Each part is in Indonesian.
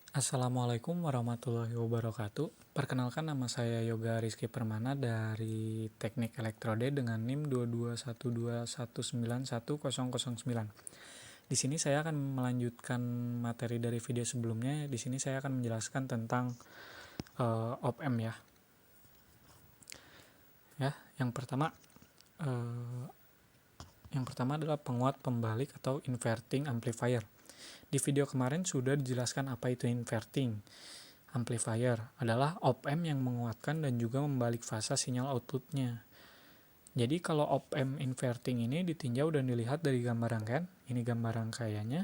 Assalamualaikum warahmatullahi wabarakatuh. Perkenalkan, nama saya Yoga Rizky Permana dari Teknik Elektrode dengan NIM 22121910009. Di sini saya akan melanjutkan materi dari video sebelumnya. Di sini saya akan menjelaskan tentang op-amp ya. Yang pertama adalah penguat pembalik atau inverting amplifier. Di video kemarin sudah dijelaskan apa itu inverting amplifier. Adalah op-amp yang menguatkan dan juga membalik fasa sinyal outputnya. Jadi kalau op-amp inverting ini ditinjau dan dilihat dari gambar rangkaian, ini gambar rangkaiannya,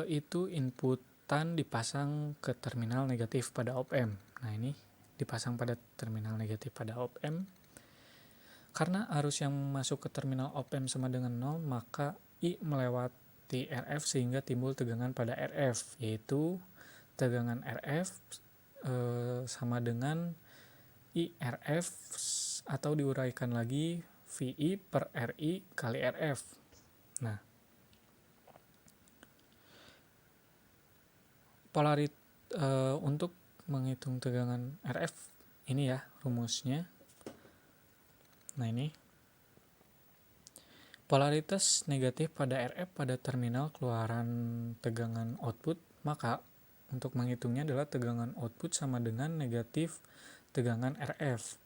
itu inputan dipasang ke terminal negatif pada op-amp. Nah, ini dipasang pada terminal negatif pada op-amp. Karena arus yang masuk ke terminal op-amp sama dengan 0, maka I melewati RF sehingga timbul tegangan pada RF, yaitu tegangan RF sama dengan IRF atau diuraikan lagi VI per RI kali RF. Nah, untuk menghitung tegangan RF ini ya rumusnya. Nah, ini polaritas negatif pada RF pada terminal keluaran tegangan output, maka untuk menghitungnya adalah tegangan output sama dengan negatif tegangan RF.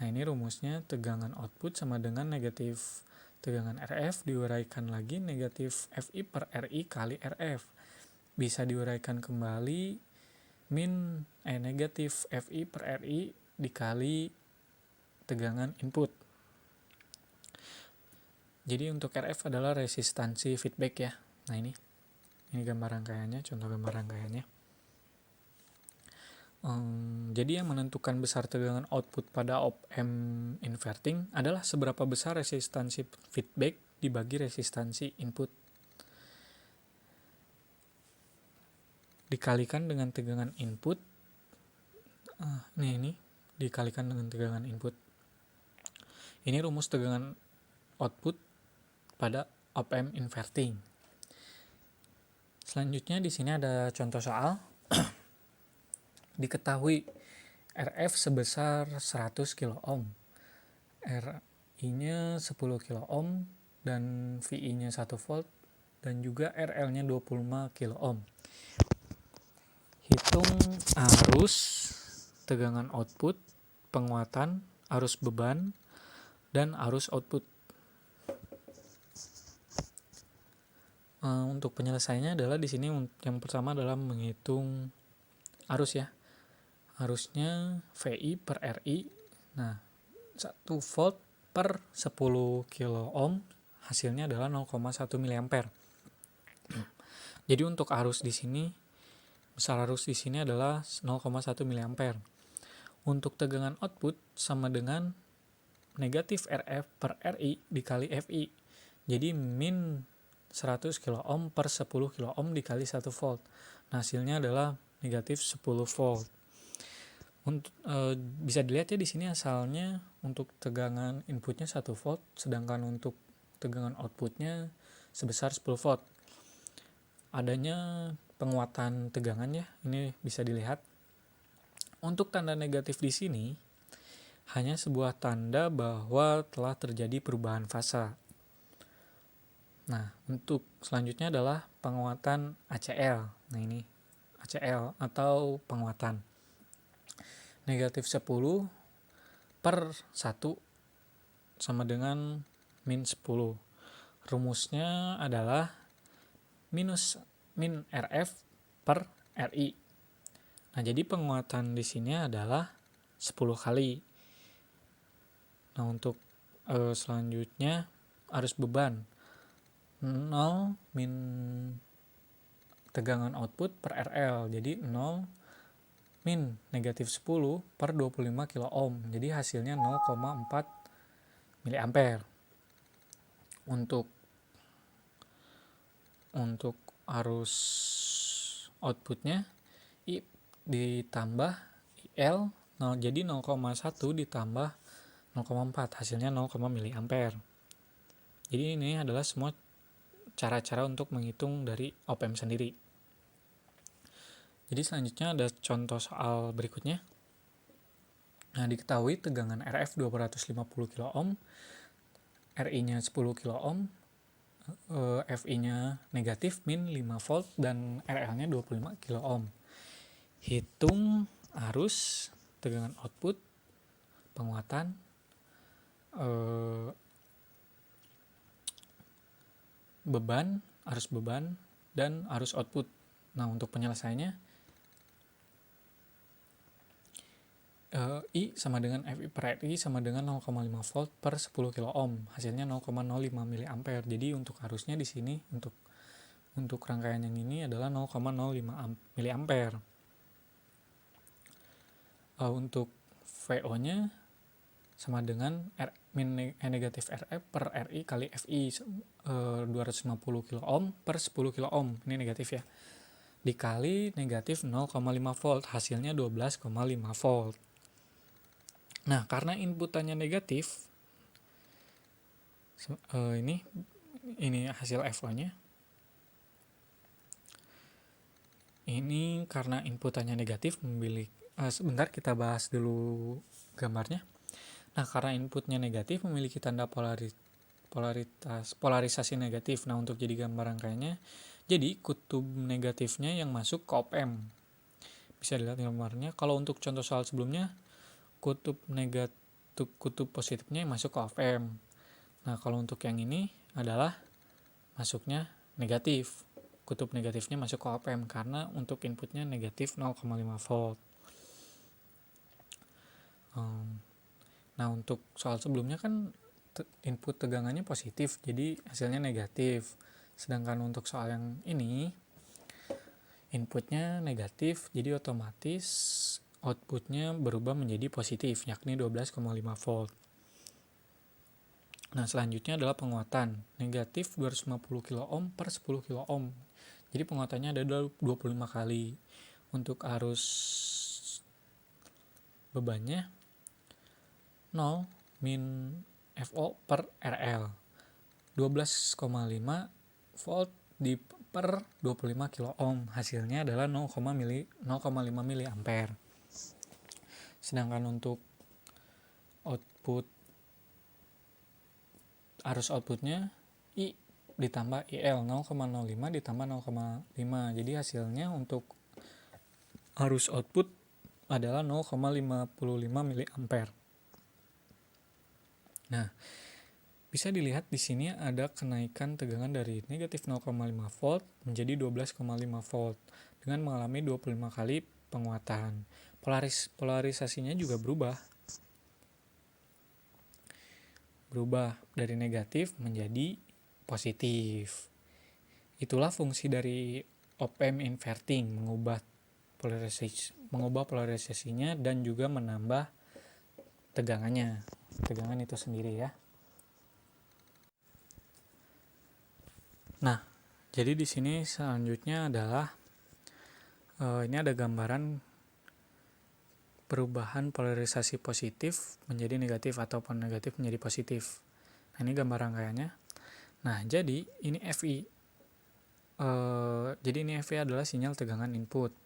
Nah, ini rumusnya tegangan output sama dengan negatif tegangan RF diuraikan lagi negatif FI per RI kali RF. Bisa diuraikan kembali negatif FI per RI dikali tegangan input. Jadi untuk RF adalah resistansi feedback ya. Nah, ini gambar rangkaiannya, contoh gambar rangkaiannya. Jadi yang menentukan besar tegangan output pada op-amp inverting adalah seberapa besar resistansi feedback dibagi resistansi input dikalikan dengan tegangan input. Ini dikalikan dengan tegangan input. Ini rumus tegangan output pada op-amp inverting. Selanjutnya di sini ada contoh soal. Diketahui RF sebesar 100 kilo ohm, RI-nya 10 kilo ohm, dan VI-nya 1 volt, dan juga RL-nya 25 kilo ohm. Hitung arus, tegangan output, penguatan, arus beban, dan arus output. Untuk penyelesaiannya adalah di sini yang pertama adalah menghitung arus ya. Arusnya VI per RI. Nah, 1 volt per 10 kilo ohm hasilnya adalah 0,1 mA. Jadi untuk arus di sini, besar arus di sini adalah 0,1 mA. Untuk tegangan output sama dengan negatif RF per RI dikali FI. Jadi min 100 kilo ohm per 10 kilo ohm dikali 1 volt. Nah, hasilnya adalah negatif 10 volt. Bisa dilihat ya di sini asalnya untuk tegangan inputnya 1 volt, sedangkan untuk tegangan outputnya sebesar 10 volt. Adanya penguatan tegangan ya, ini bisa dilihat. Untuk tanda negatif di sini hanya sebuah tanda bahwa telah terjadi perubahan fasa. Nah, untuk selanjutnya adalah penguatan ACL. Nah, ini ACL atau penguatan. Negatif 10 per 1 sama dengan min 10. Rumusnya adalah min RF per RI. Nah, jadi penguatan di sini adalah 10 kali. Nah, untuk selanjutnya arus beban 0 min tegangan output per RL. Jadi 0 min negatif 10 per 25 kilo ohm. Jadi hasilnya 0,4 mA. Untuk arus outputnya I ditambah IL, jadi 0,1 ditambah 0,4 hasilnya 0, mA. Jadi ini adalah semua cara-cara untuk menghitung dari op-amp sendiri. Jadi selanjutnya ada contoh soal berikutnya. Nah, diketahui tegangan RF 250 kilo ohm, RI-nya 10 kilo ohm, FI-nya negatif min 5 volt dan RL-nya 25 kilo ohm. Hitung arus, tegangan output, penguatan, beban, arus beban, dan arus output. Nah, untuk penyelesaiannya I sama dengan FI per RI sama dengan 0,5 volt per 10 kilo ohm. Hasilnya 0,05 mA. Jadi untuk arusnya di sini untuk rangkaian yang ini adalah 0,05 mA. Untuk VO-nya sama dengan negatif RF per RI kali FI 250 kilo ohm per 10 kilo ohm. Ini negatif ya. Dikali negatif 0,5 volt, hasilnya 12,5 volt. Nah, karena inputannya negatif, ini hasil FO-nya. Ini karena inputannya negatif sebentar kita bahas dulu gambarnya. Nah, karena inputnya negatif memiliki tanda polarisasi negatif. Nah, untuk jadi gambar rangkaiannya, jadi kutub negatifnya yang masuk ke op-amp. Bisa dilihat gambarnya. Kalau untuk contoh soal sebelumnya, kutub positifnya yang masuk ke op-amp. Nah, kalau untuk yang ini adalah masuknya negatif. Kutub negatifnya masuk ke op-amp karena untuk inputnya negatif 0,5 volt. Nah, untuk soal sebelumnya kan input tegangannya positif, jadi hasilnya negatif. Sedangkan untuk soal yang ini, inputnya negatif, jadi otomatis outputnya berubah menjadi positif, yakni 12,5 volt. Nah, selanjutnya adalah penguatan. Negatif 250 kilo ohm per 10 kilo ohm. Jadi penguatannya ada 25 kali. Untuk arus bebannya 0 min FO per RL. 12,5 volt per 25 kilo ohm. Hasilnya adalah 0,5 mA. Sedangkan untuk arus outputnya I ditambah IL 0,05 ditambah 0,5. Jadi hasilnya untuk arus output adalah 0,55 mA. Nah, bisa dilihat di sini ada kenaikan tegangan dari negatif 0,5 volt menjadi 12,5 volt dengan mengalami 25 kali penguatan. Polarisasinya juga berubah dari negatif menjadi positif. Itulah fungsi dari op-amp inverting, mengubah polarisasinya dan juga menambah tegangan itu sendiri ya. Nah, jadi di sini selanjutnya adalah ini ada gambaran perubahan polarisasi positif menjadi negatif ataupun negatif menjadi positif. Nah, ini gambar rangkaiannya. Nah, jadi ini FI. Jadi ini FI adalah sinyal tegangan input.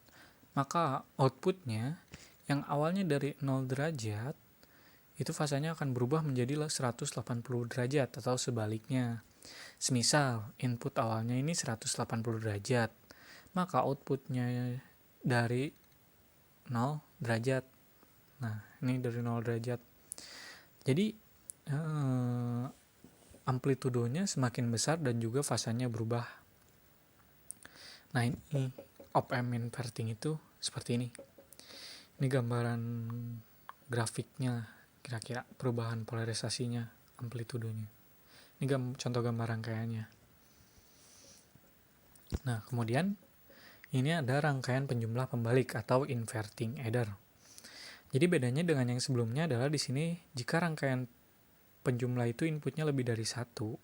Maka outputnya yang awalnya dari 0 derajat itu fasanya akan berubah menjadi 180 derajat atau sebaliknya. Semisal input awalnya ini 180 derajat, maka outputnya dari 0 derajat. Nah, ini dari 0 derajat. Jadi amplitudonya semakin besar dan juga fasanya berubah. Nah, ini op-amp inverting itu seperti ini. Ini gambaran grafiknya, kira-kira perubahan polarisasinya, amplitudonya. Ini contoh gambar rangkaiannya. Nah, kemudian ini ada rangkaian penjumlah pembalik atau inverting adder. Jadi bedanya dengan yang sebelumnya adalah di sini jika rangkaian penjumlah itu inputnya lebih dari satu.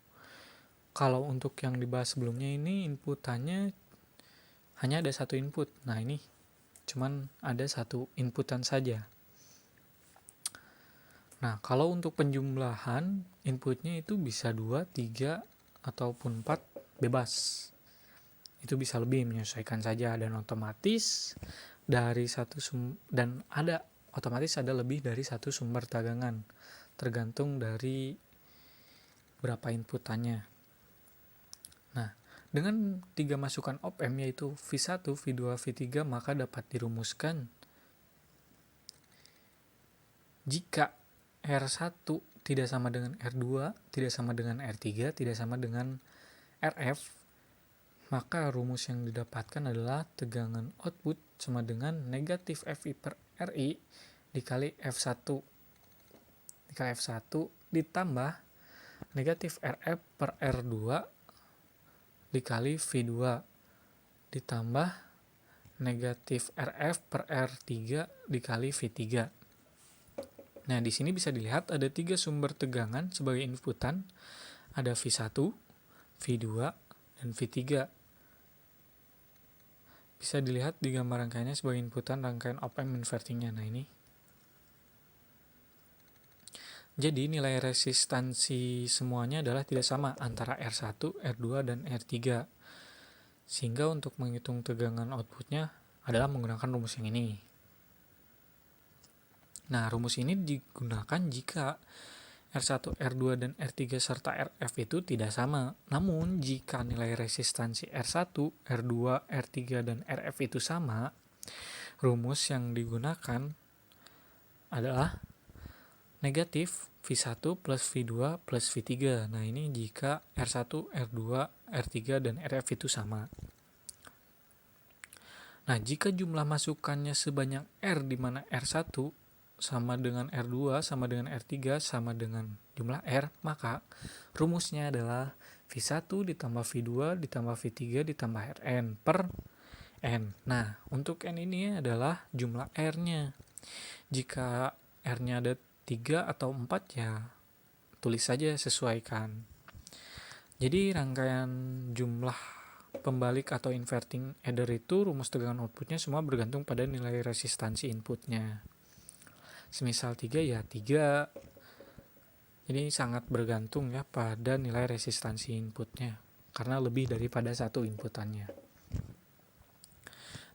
Kalau untuk yang dibahas sebelumnya ini inputannya hanya ada satu input. Nah, ini cuman ada satu inputan saja. Nah, kalau untuk penjumlahan inputnya itu bisa 2, 3, ataupun 4 bebas. itu bisa lebih, menyesuaikan saja, dan otomatis ada lebih dari satu sumber tegangan tergantung dari berapa inputannya. Nah, dengan 3 masukan op-amp yaitu V1, V2, V3, maka dapat dirumuskan jika R1 tidak sama dengan R2, tidak sama dengan R3, tidak sama dengan RF, maka rumus yang didapatkan adalah tegangan output sama dengan negatif FI per RI dikali F1 ditambah negatif RF per R2 dikali V2 ditambah negatif RF per R3 dikali V3. Nah, di sini bisa dilihat ada 3 sumber tegangan sebagai inputan, ada V1, V2, dan V3. Bisa dilihat di gambar rangkaiannya sebagai inputan rangkaian op-amp invertingnya. Nah, ini. Jadi nilai resistansi semuanya adalah tidak sama antara R1, R2, dan R3. Sehingga untuk menghitung tegangan outputnya adalah menggunakan rumus yang ini. Nah, rumus ini digunakan jika R1, R2, dan R3 serta RF itu tidak sama. Namun, jika nilai resistansi R1, R2, R3, dan RF itu sama, rumus yang digunakan adalah negatif V1 plus V2 plus V3. Nah, ini jika R1, R2, R3, dan RF itu sama. Nah, jika jumlah masukannya sebanyak R, di mana R1 sama dengan R2, sama dengan R3, sama dengan jumlah R, maka rumusnya adalah V1 ditambah V2 ditambah V3 ditambah Rn per N. Nah, untuk N ini adalah jumlah R-nya. Jika R-nya ada 3 atau 4, ya tulis saja, sesuaikan. Jadi rangkaian jumlah pembalik atau inverting adder itu rumus tegangan outputnya semua bergantung pada nilai resistansi inputnya. Semisal 3 ya 3. Jadi sangat bergantung ya pada nilai resistansi inputnya karena lebih daripada satu inputannya.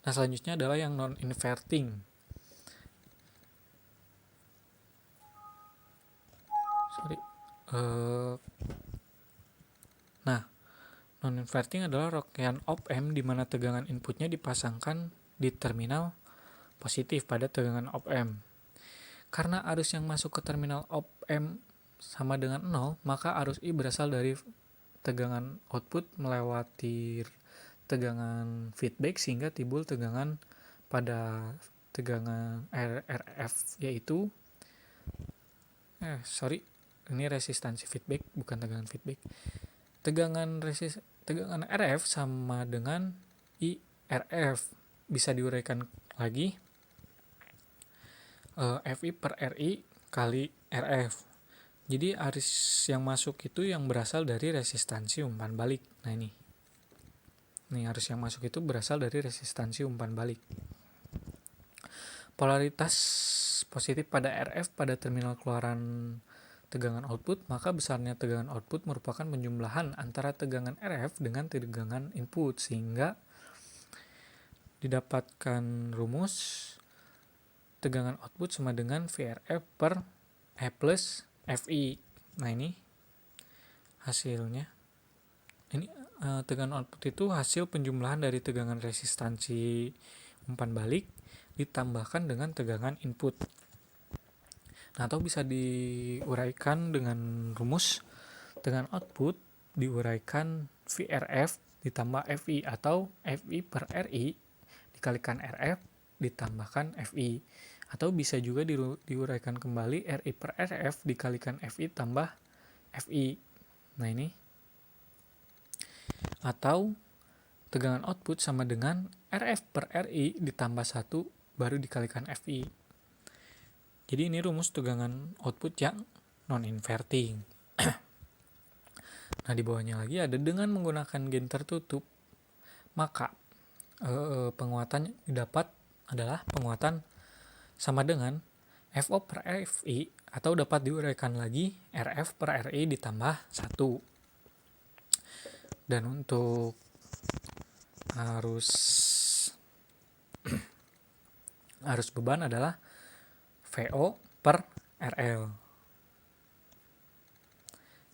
Nah, selanjutnya adalah yang non-inverting. Nah, non-inverting adalah rangkaian op-amp di mana tegangan inputnya dipasangkan di terminal positif pada tegangan op-amp. Karena arus yang masuk ke terminal op-amp sama dengan 0, maka arus I berasal dari tegangan output melewati tegangan feedback sehingga timbul tegangan pada tegangan RF, yaitu ini resistansi feedback, bukan tegangan feedback. Tegangan RF sama dengan IRF. Bisa diuraikan lagi, FI per RI kali RF. Jadi arus yang masuk itu yang berasal dari resistansi umpan balik. Nah, ini arus yang masuk itu berasal dari resistansi umpan balik. Polaritas positif pada RF pada terminal keluaran tegangan output, maka besarnya tegangan output merupakan penjumlahan antara tegangan RF dengan tegangan input, sehingga didapatkan rumus tegangan output sama dengan VRF per E plus FI. Nah, ini hasilnya. Ini tegangan output itu hasil penjumlahan dari tegangan resistansi umpan balik ditambahkan dengan tegangan input. Nah, atau bisa diuraikan dengan rumus tegangan output diuraikan VRF ditambah FI atau FI per RI dikalikan RF ditambahkan FI, atau bisa juga diuraikan kembali RI per RF dikalikan FI tambah FI. Nah, ini atau tegangan output sama dengan RF per RI ditambah 1 baru dikalikan FI. Jadi ini rumus tegangan output yang non-inverting. Nah, di bawahnya lagi ada dengan menggunakan gain tertutup, maka penguatan didapat adalah penguatan sama dengan FO per FI, atau dapat diuraikan lagi RF per RI ditambah 1. Dan untuk arus beban adalah VO per RL.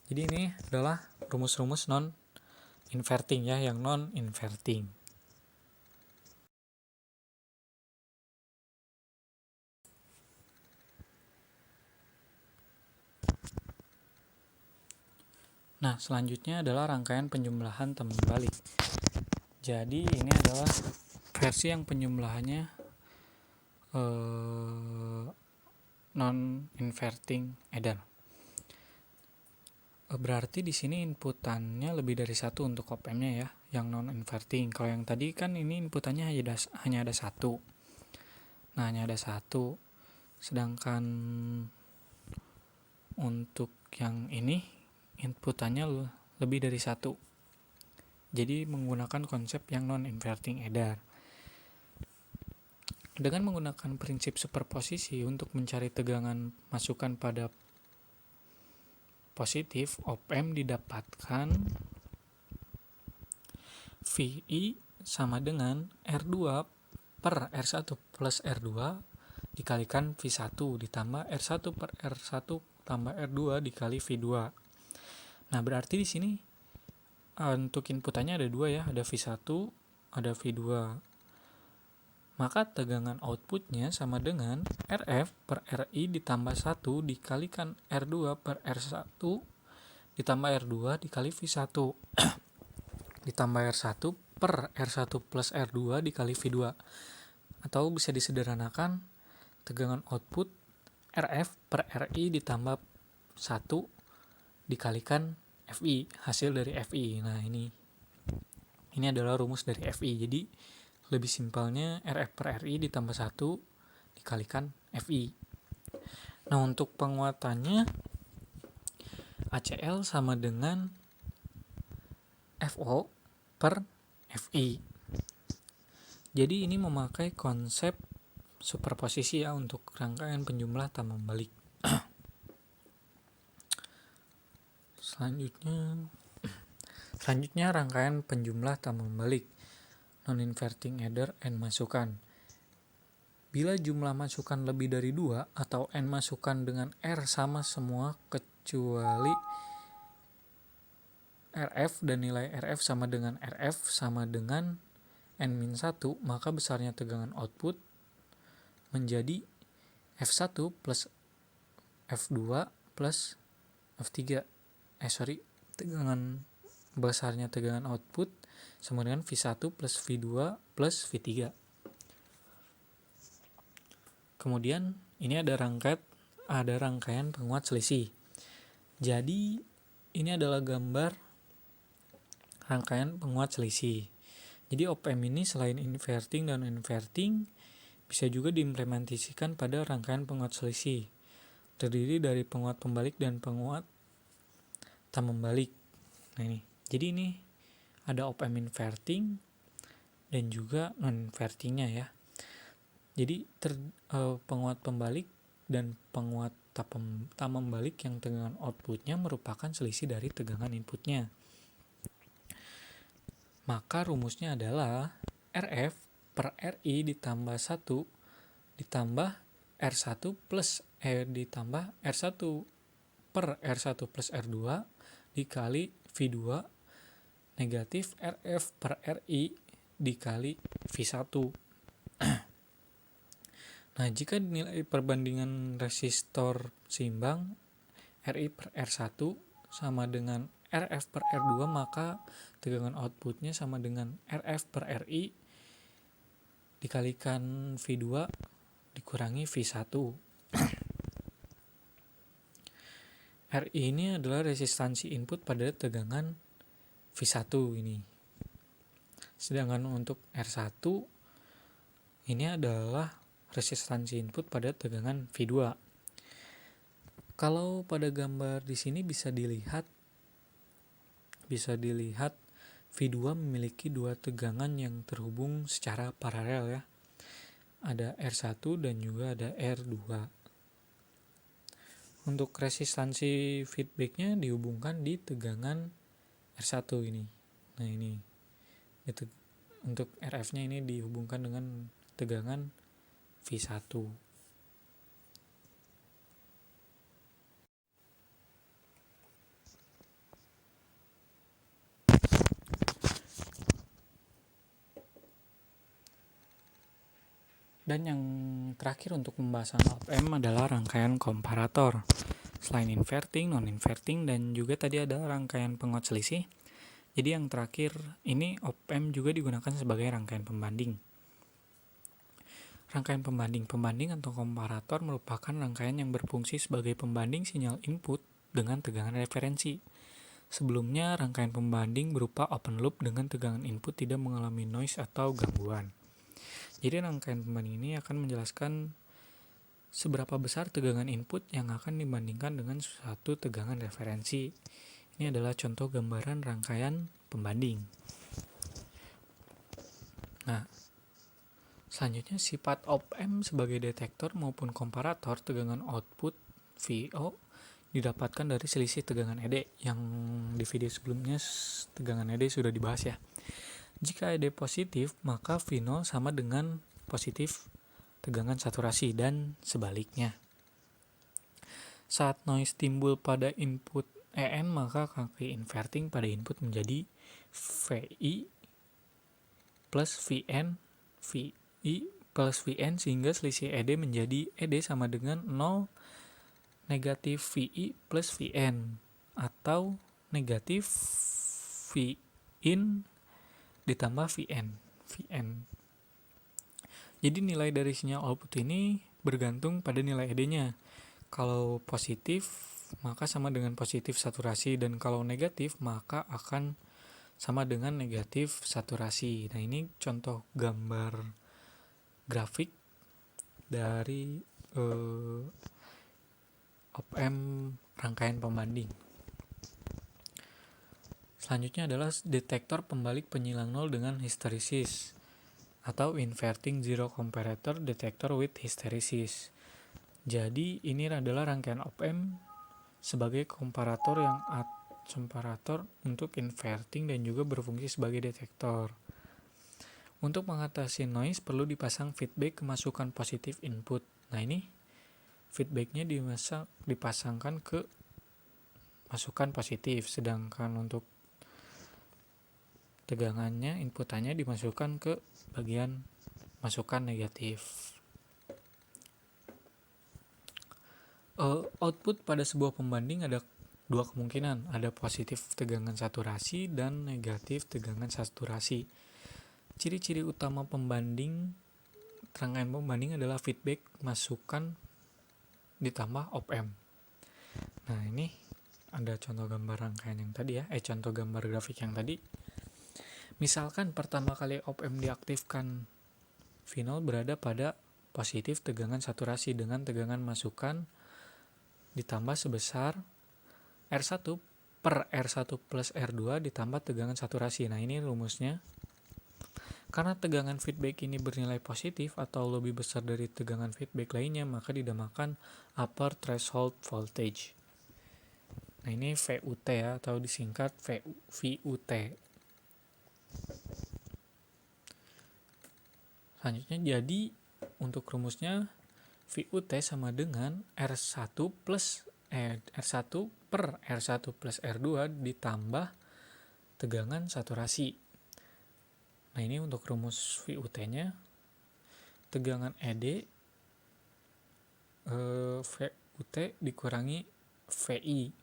Jadi ini adalah rumus-rumus non-inverting ya, yang non-inverting. Nah, selanjutnya adalah rangkaian penjumlahan tambah balik. Jadi ini adalah versi yang penjumlahannya non-inverting adder. Berarti di sini inputannya lebih dari satu untuk op-ampnya ya, yang non-inverting. Kalau yang tadi kan ini inputannya hanya ada satu. Nah, hanya ada satu. Sedangkan untuk yang ini inputannya lebih dari satu. Jadi menggunakan konsep yang non-inverting adder. Dengan menggunakan prinsip superposisi untuk mencari tegangan masukan pada positif, op-amp didapatkan VI sama dengan R2 per R1 plus R2 dikalikan V1 ditambah R1 per R1 tambah R2 dikali V2. Nah, berarti di sini untuk inputannya ada dua ya, ada V1, ada V2. Maka tegangan outputnya sama dengan RF per RI ditambah 1 dikalikan R2 per R1 ditambah R2 dikali V1 ditambah R1 per R1 plus R2 dikali V2. Atau bisa disederhanakan tegangan output RF per RI ditambah 1 dikalikan FI, hasil dari FI. Nah, ini adalah rumus dari FI. Jadi lebih simpelnya RF per RI ditambah 1 dikalikan FI. Nah, untuk penguatannya ACL sama dengan FO per FI. Jadi ini memakai konsep superposisi ya untuk rangkaian penjumlah tambah balik. Selanjutnya rangkaian penjumlah tambah balik non-inverting adder N masukan. Bila jumlah masukan lebih dari 2 atau N masukan dengan R sama semua kecuali RF dan nilai RF sama dengan RF sama dengan N-1, maka besarnya tegangan output menjadi F1 plus F2 plus F3. Besarnya tegangan output sama dengan V1 plus V2 plus V3. Kemudian ini ada rangkaian penguat selisih. Jadi ini adalah gambar rangkaian penguat selisih. Jadi op-amp ini selain inverting dan inverting bisa juga diimplementasikan pada rangkaian penguat selisih. Terdiri dari penguat pembalik dan penguat tak membalik. Nah, ini. Jadi ini ada op-amp inverting dan juga non-invertingnya ya. Jadi penguat pembalik dan penguat tak membalik yang tegangan outputnya merupakan selisih dari tegangan inputnya. Maka rumusnya adalah RF per RI ditambah 1 ditambah R1 plus ditambah R1 per R1 plus R2 dikali V2 negatif RF per RI dikali V1. Nah, jika nilai perbandingan resistor seimbang RI per R1 sama dengan RF per R2, maka tegangan outputnya sama dengan RF per RI dikalikan V2 dikurangi V1. RI ini adalah resistansi input pada tegangan V1 ini. Sedangkan untuk R1 ini adalah resistansi input pada tegangan V2. Kalau pada gambar di sini bisa dilihat V2 memiliki dua tegangan yang terhubung secara paralel ya. Ada R1 dan juga ada R2. Untuk resistansi feedbacknya dihubungkan di tegangan R1 ini. Nah, ini. untuk RF-nya ini dihubungkan dengan tegangan V1. Dan yang terakhir untuk pembahasan op-amp adalah rangkaian komparator. Selain inverting, non-inverting, dan juga tadi ada rangkaian penguat selisih. Jadi yang terakhir ini op-amp juga digunakan sebagai rangkaian pembanding. Rangkaian pembanding atau komparator merupakan rangkaian yang berfungsi sebagai pembanding sinyal input dengan tegangan referensi. Sebelumnya, rangkaian pembanding berupa open loop dengan tegangan input tidak mengalami noise atau gangguan. Jadi rangkaian pembanding ini akan menjelaskan seberapa besar tegangan input yang akan dibandingkan dengan suatu tegangan referensi. Ini adalah contoh gambaran rangkaian pembanding. Nah, selanjutnya sifat op-amp sebagai detektor maupun komparator tegangan output VO didapatkan dari selisih tegangan ED. Yang di video sebelumnya tegangan ED sudah dibahas ya. Jika ED positif, maka V0 sama dengan positif tegangan saturasi dan sebaliknya. Saat noise timbul pada input EN, maka kaki inverting pada input menjadi VI plus VN, VI plus VN, sehingga selisih ED menjadi ED sama dengan 0 negatif VI plus VN atau negatif VIN ditambah VN. Jadi nilai dari sinyal output ini bergantung pada nilai ED-nya. Kalau positif maka sama dengan positif saturasi, dan kalau negatif maka akan sama dengan negatif saturasi. Nah, ini contoh gambar grafik dari op-amp rangkaian pembanding. Selanjutnya adalah detektor pembalik penyilang nol dengan histeresis atau inverting zero comparator detector with hysteresis. Jadi ini adalah rangkaian op-amp sebagai komparator untuk inverting dan juga berfungsi sebagai detektor. Untuk mengatasi noise perlu dipasang feedback kemasukan positif input. Nah, ini feedbacknya dipasangkan ke masukan positif, sedangkan untuk tegangannya, inputannya dimasukkan ke bagian masukan negatif. Output pada sebuah pembanding ada dua kemungkinan, ada positif tegangan saturasi dan negatif tegangan saturasi. Ciri-ciri utama rangkaian pembanding adalah feedback masukan ditambah op-amp. Nah, ini ada contoh gambar rangkaian yang tadi ya, contoh gambar grafik yang tadi. Misalkan pertama kali op-amp diaktifkan, V0 berada pada positif tegangan saturasi dengan tegangan masukan ditambah sebesar R1 per R1 plus R2 ditambah tegangan saturasi. Nah, ini rumusnya. Karena tegangan feedback ini bernilai positif atau lebih besar dari tegangan feedback lainnya, maka dinamakan upper threshold voltage. Nah, ini VUT ya, atau disingkat VUT. Selanjutnya, jadi untuk rumusnya VUT sama dengan R1 per R1 plus R2 ditambah tegangan saturasi. Nah, ini untuk rumus VUT-nya, tegangan ED VUT dikurangi VI.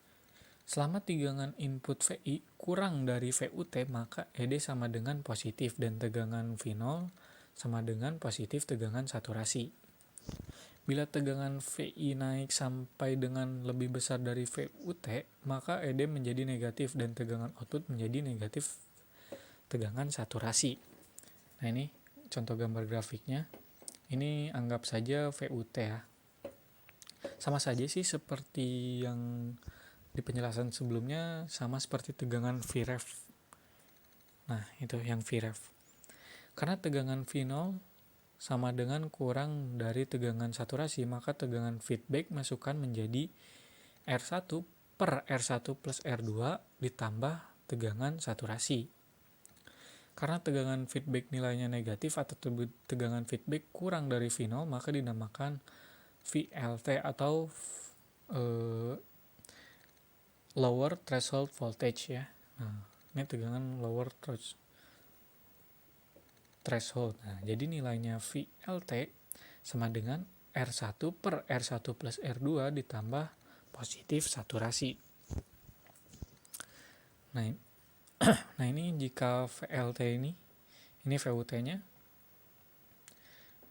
Selama tegangan input VI kurang dari VUT, maka ED sama dengan positif dan tegangan V0 sama dengan positif tegangan saturasi. Bila tegangan VI naik sampai dengan lebih besar dari VUT, maka ED menjadi negatif dan tegangan output menjadi negatif tegangan saturasi. Nah, ini contoh gambar grafiknya. Ini anggap saja VUT ya. Sama saja sih seperti yang di penjelasan sebelumnya, sama seperti tegangan Vref. Nah, itu yang Vref. Karena tegangan V0 sama dengan kurang dari tegangan saturasi, maka tegangan feedback masukan menjadi R1 per R1 plus R2 ditambah tegangan saturasi. Karena tegangan feedback nilainya negatif atau tegangan feedback kurang dari V0, maka dinamakan VLT atau lower threshold voltage ya. Nah, ini tegangan lower threshold. Nah, jadi nilainya VLT sama dengan R1 per R1 plus R2 ditambah positif saturasi. Nah ini jika VLT ini VUT-nya.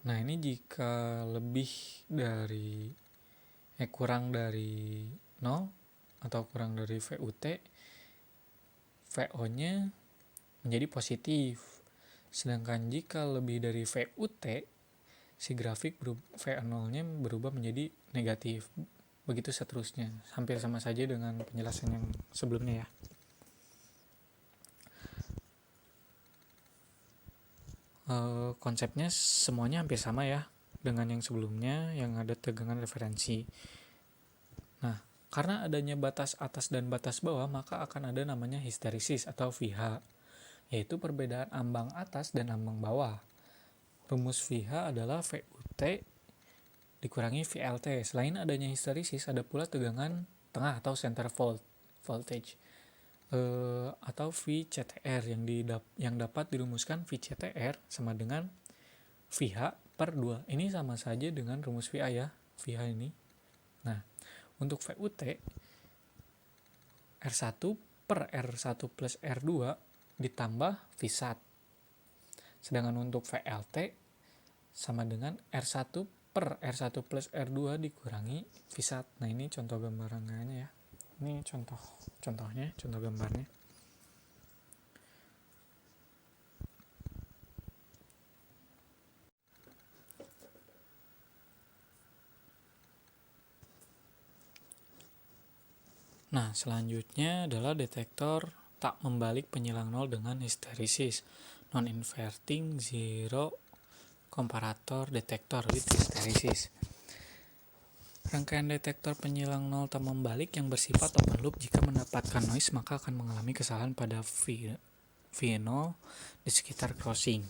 Nah ini jika lebih dari kurang dari 0 atau kurang dari VUT, VO-nya menjadi positif. Sedangkan jika lebih dari VUT, si grafik VO0-nya berubah menjadi negatif. Begitu seterusnya. Hampir sama saja dengan penjelasan yang sebelumnya ya. Konsepnya semuanya hampir sama ya dengan yang sebelumnya yang ada tegangan referensi. Nah, karena adanya batas atas dan batas bawah, maka akan ada namanya histeresis atau VH, yaitu perbedaan ambang atas dan ambang bawah. Rumus VH adalah VUT dikurangi VLT. Selain adanya histeresis, ada pula tegangan tengah atau center voltage atau VCTR yang dapat dirumuskan VCTR sama dengan VH per 2. Ini sama saja dengan rumus VA ya, VH ini. Nah, untuk VUT R1 per R1 plus R2 ditambah VSAT. Sedangkan untuk VLT sama dengan R1 per R1 plus R2 dikurangi VSAT. Nah, ini contoh gambarannya ya. Ini contohnya, contoh gambarnya. Nah, selanjutnya adalah detektor tak membalik penyilang nol dengan histeresis, non-inverting zero comparator detektor with hysteresis. Rangkaian detektor penyilang nol tak membalik yang bersifat open loop jika mendapatkan noise maka akan mengalami kesalahan pada V0 di sekitar crossing.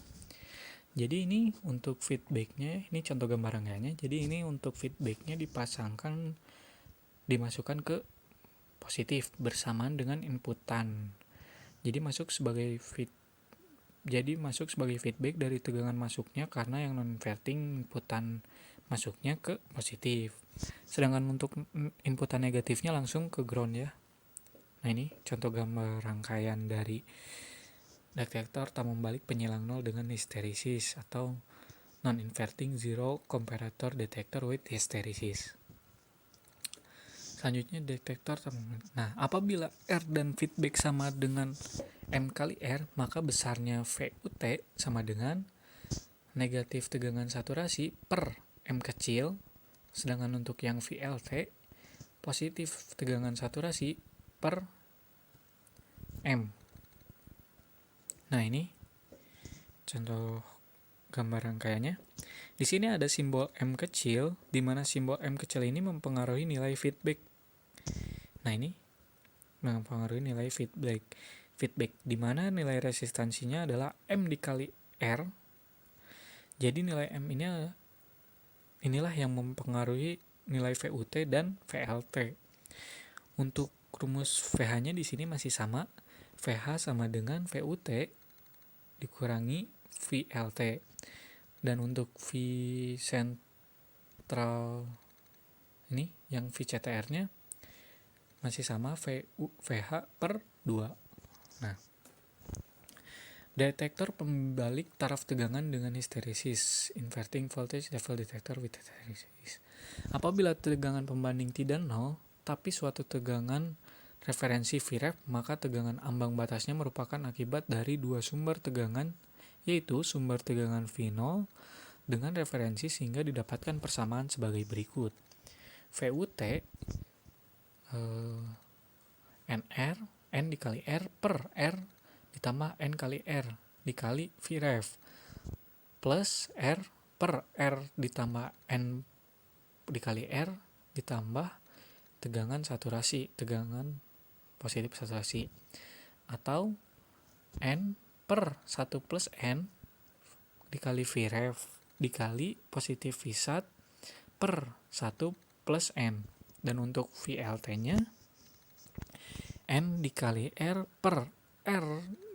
Jadi ini untuk feedbacknya, ini contoh gambar rangkaiannya. Jadi ini untuk feedbacknya dimasukkan ke positif bersamaan dengan inputan. Jadi masuk sebagai feedback dari tegangan masuknya karena yang non-inverting inputan masuknya ke positif. Sedangkan untuk inputan negatifnya langsung ke ground ya. Nah ini contoh gambar rangkaian dari detektor tak membalik penyilang nol dengan histeresis atau non-inverting zero comparator detector with hysteresis. Selanjutnya detektor tak membalik. Nah, apabila R dan feedback sama dengan M kali R, maka besarnya VUT sama dengan negatif tegangan saturasi per M kecil. Sedangkan untuk yang VLT, positif tegangan saturasi per M. Nah ini contoh gambar rangkaiannya. Di sini ada simbol M kecil, di mana simbol M kecil ini mempengaruhi nilai feedback. Nah ini mempengaruhi nilai feedback, di mana nilai resistansinya adalah M dikali R. Jadi nilai M inilah yang mempengaruhi nilai VUT dan VLT. Untuk rumus VH-nya di sini masih sama. VH sama dengan VUT dikurangi VLT. Dan untuk V sentral ini yang VCTR-nya masih sama VH per 2. Nah, detektor pembalik taraf tegangan dengan histeresis, inverting voltage level detector with hysteresis. Apabila tegangan pembanding tidak 0, tapi suatu tegangan referensi Vref, maka tegangan ambang batasnya merupakan akibat dari dua sumber tegangan, yaitu sumber tegangan V0 dengan referensi sehingga didapatkan persamaan sebagai berikut. VUT NR, N dikali R per R ditambah N kali R dikali Vref plus R per R ditambah N dikali R ditambah tegangan saturasi, tegangan positif saturasi, atau N per 1 plus N dikali Vref dikali positif V1 per 1 plus N. Dan untuk VLT-nya N dikali R per R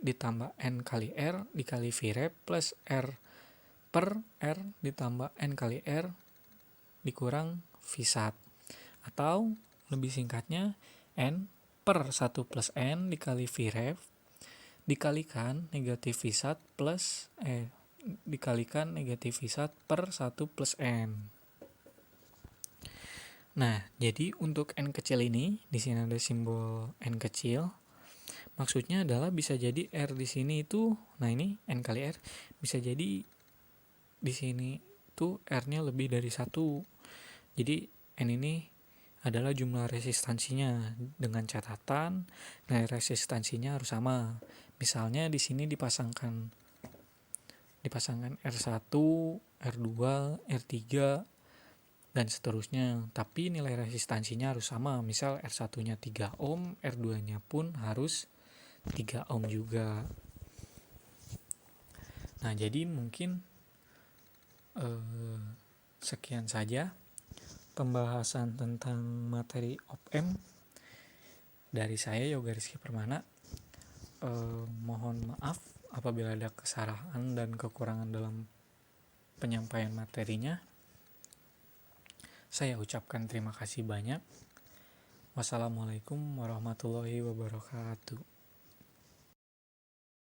ditambah N kali R dikali Vref plus R per R ditambah N kali R dikurang V1. Atau lebih singkatnya N per 1 plus N dikali Vref dikalikan negatif V1 plus dikalikan negatif V1 per 1 plus N. Nah, jadi untuk N kecil ini, di sini ada simbol N kecil. Maksudnya adalah bisa jadi R di sini itu, nah ini N kali R, bisa jadi di sini tuh R-nya lebih dari 1. Jadi N ini adalah jumlah resistansinya dengan catatan nilai resistansinya harus sama. Misalnya di sini dipasangkan R1, R2, R3 dan seterusnya, tapi nilai resistansinya harus sama. Misal R1-nya 3 ohm, R2-nya pun harus 3 ohm juga. Nah, jadi mungkin sekian saja pembahasan tentang materi op-amp dari saya, Yoga Rizky Permana. Mohon maaf apabila ada kesalahan dan kekurangan dalam penyampaian materinya. Saya ucapkan terima kasih banyak. Wassalamualaikum warahmatullahi wabarakatuh.